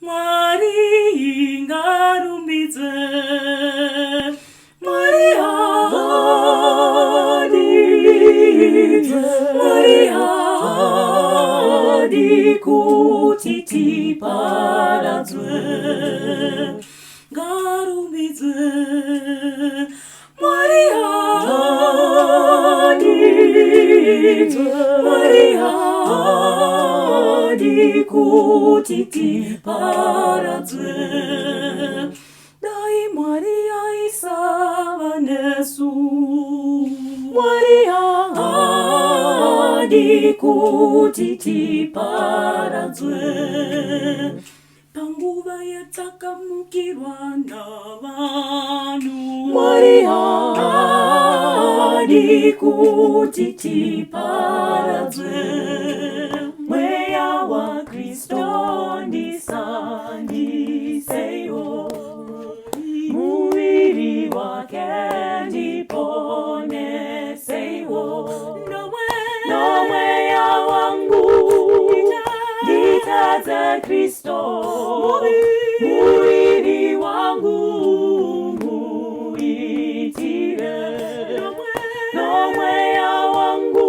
mwari ngarumbidze, mwari hadi kuti tiparadzwe, ngarumbidze, mwari hadi kuti tiparadzwe, dai mwari aisava nesu, mwari hadi kuti tiparadzwe, panguva yatakamukirwa navanhu, mwari hadi kuti tiparadzwe, mweya wa Kristo ndisandiseyo, muviri wake ndiponeseyo, nomweya wangu nditadze Kristo, muviri wangu muitire, nomweya wangu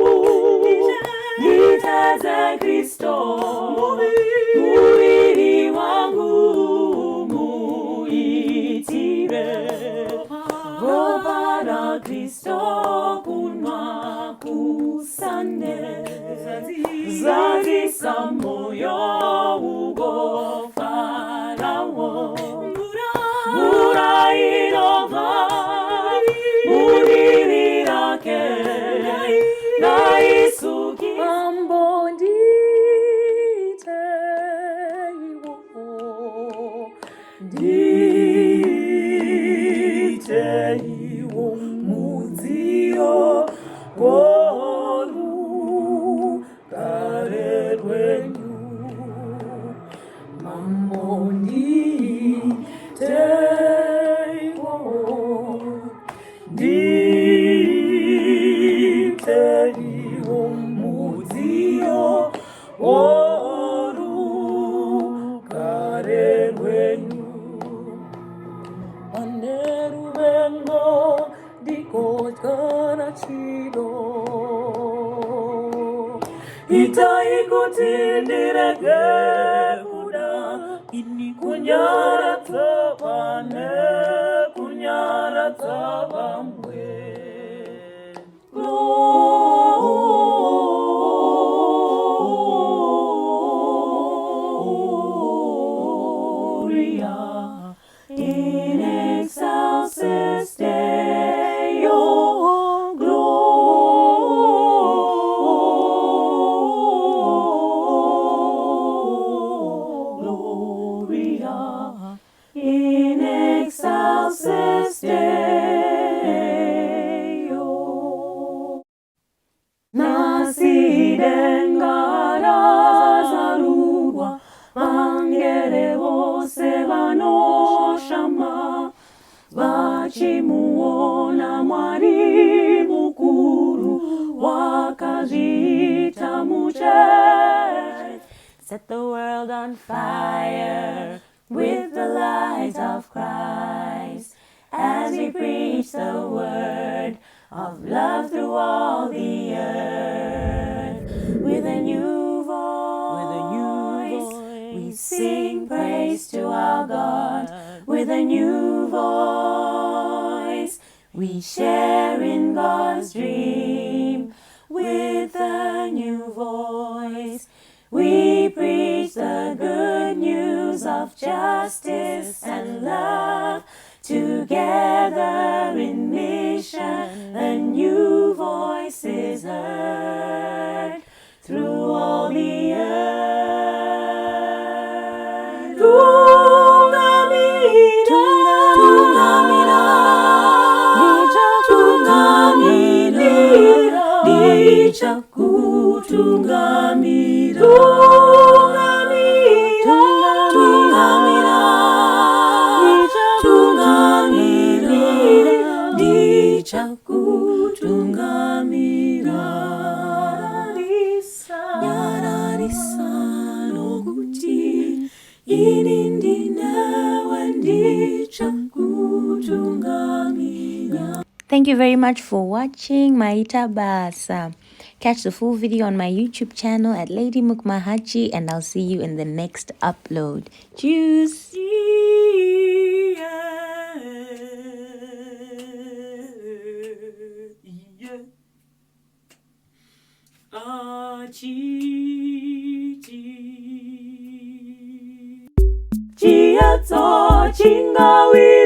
nditadze Kristo, muviri wangu muitire, ropa la Kristo kunwa kusande, zazisa moyo ugofarawo, mvura inova muviri rake, naisuki mambo nditeiwo mudziyo worugare rwenyu, mambo nditeiwo mudziyo worugare rwenyu, aneruvengo ndikotyara chiro, itai kuti ndirege kuda ini kunyaradza vane, kunyaradza vamwe, Gloria in excelsis Deo, Gloria in excelsis Deo. Nasidengara zarurwa, vangere vose vanoshama, vachimuona mwari mukuru, wakazviita mucheche. Set the world on fire with the light of Christ, as we preach the word of love through all the earth. With a new voice, we sing praise to our God. With a new voice, we share in God's dream. With a new voice, we preach the good news of justice and love. Together in mission, a new voice is heard through all the earth. Tungamira, tungamira, tungamira, dichaku tungamira, tungamira, tungamira, dichaku tungamira, yararisa no guti ini Thank you very much for watching Maita Basa. Catch the full video on my YouTube channel at Lady Mukmahachi, and I'll see you in the next upload. Tschüss! Chia to chingawi